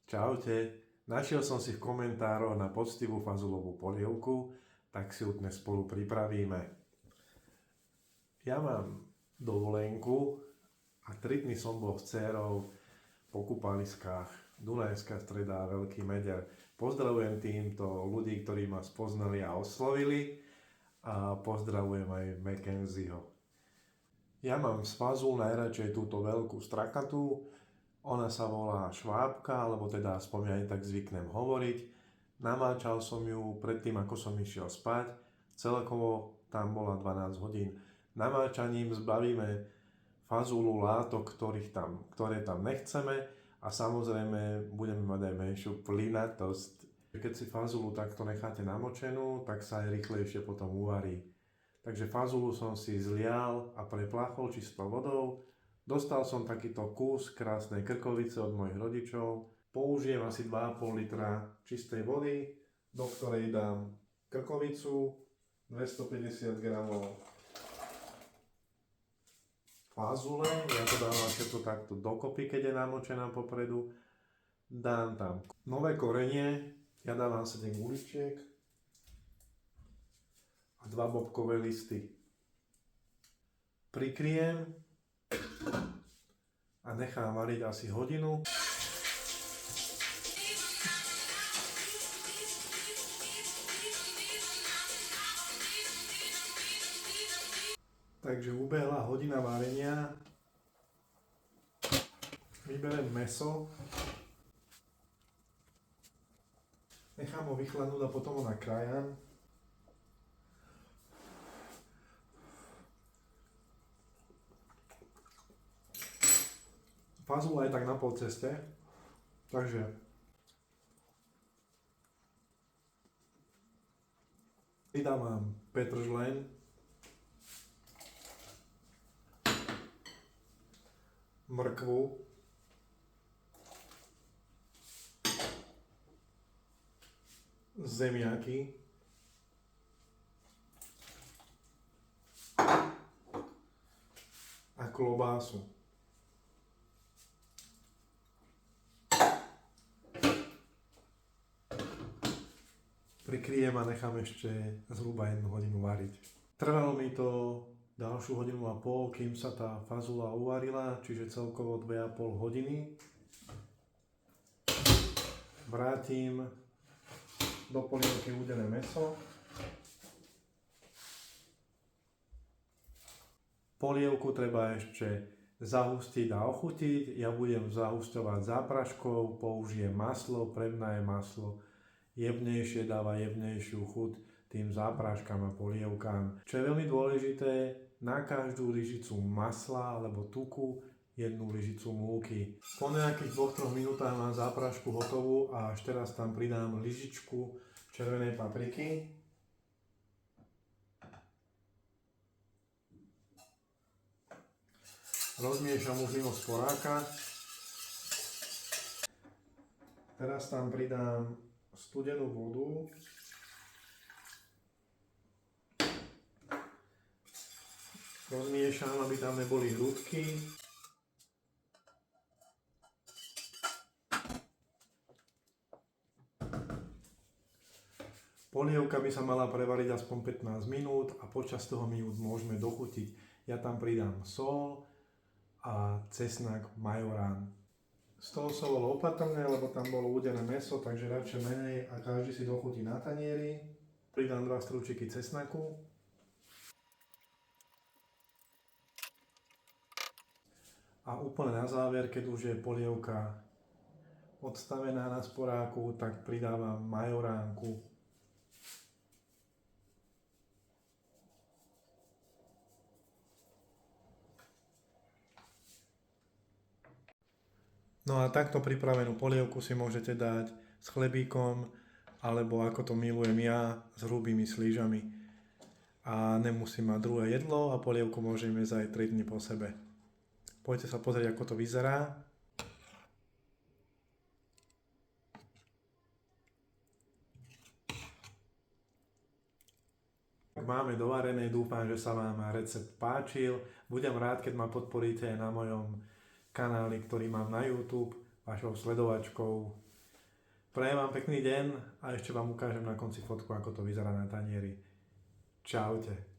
Čaute, našiel som si v komentároch na poctivú fazulovú polievku, tak si ju dnes spolu pripravíme. Ja mám dovolenku a 3 dny som bol s dcérou po kúpaliskách Dunajská Streda a Veľký Meder. Pozdravujem týmto ľudí, ktorí ma spoznali a oslovili a pozdravujem aj Mackenzieho. Ja mám z fazul najradšej túto veľkú strakatú. Ona sa volá švábka, alebo teda aspoň ja aj tak zvyknem hovoriť. Namáčal som ju predtým, ako som išiel spať. Celkovo tam bola 12 hodín. Namáčaním zbavíme fazulu látok, ktoré tam nechceme a samozrejme budeme mať aj menšiu plynatosť. Keď si fazulu takto necháte namočenú, tak sa aj rýchlejšie potom uvarí. Takže fazulu som si zlial a prepláchol čistou vodou. Dostal som takýto kus krásnej krkovice od mojich rodičov. Použijem asi 2,5 litra čistej vody, do ktorej dám krkovicu, 250 g fazule. Ja to dávam všetko takto dokopy, keď je namočená popredu. Dám tam nové korenie, ja dávam 7 guličiek a 2 bobkové listy. Prikryjem a nechám variť asi hodinu. Takže ubehla hodina varenia. Vyberiem mäso. Nechám ho vychladnúť a potom ho nakrájam. Fazula je tak na polceste, takže pridávam petržleň, mrkvu, zemiaky, a klobásu. Prikryjem a nechám ešte zhruba 1 hodinu variť. Trvalo mi to ďalšiu 1,5 hodinu, kým sa tá fazula uvarila, čiže celkovo 2,5 hodiny. Vrátim do polievky udené mäso. Polievku treba ešte zahustiť a ochutiť. Ja budem zahusťovať zápraškou, použijem maslo, prebnaje maslo. Jemnejšie dáva jemnejšiu chuť tým zápraškám a polievkám. Čo je veľmi dôležité, na každú lyžicu masla alebo tuku 1 lyžicu múky. Po nejakých 2-3 minútach mám záprašku hotovú a až teraz tam pridám lyžičku červenej papriky. Rozmiešam už mimo sporáka. Teraz tam pridám studenú vodu. Rozmiešam, aby tam neboli hrudky. Polievka by sa mala prevariť aspoň 15 minút a počas toho minút môžeme dochutiť. Ja tam pridám sol a cesnak majorán. Z toho som bol opatrný, lebo tam bolo udené mäso, takže radšej menej a každý si dochutí na tanieri. Pridám 2 strúčiky cesnaku. A úplne na záver, keď už je polievka odstavená na sporáku, tak pridávam majoránku. No a takto pripravenú polievku si môžete dať s chlebíkom, alebo ako to milujem ja, s hrubými slížami. A nemusím mať druhé jedlo a polievku môžem jesť aj 3 dni po sebe. Poďte sa pozrieť, ako to vyzerá. Máme dovarené, dúfam, že sa vám recept páčil. Budem rád, keď ma podporíte na mojom kanáli, ktorý mám na YouTube, vašou sledovačkou Prajem vám pekný deň a ešte vám ukážem na konci fotku, ako to vyzerá na tanieri. Čaute.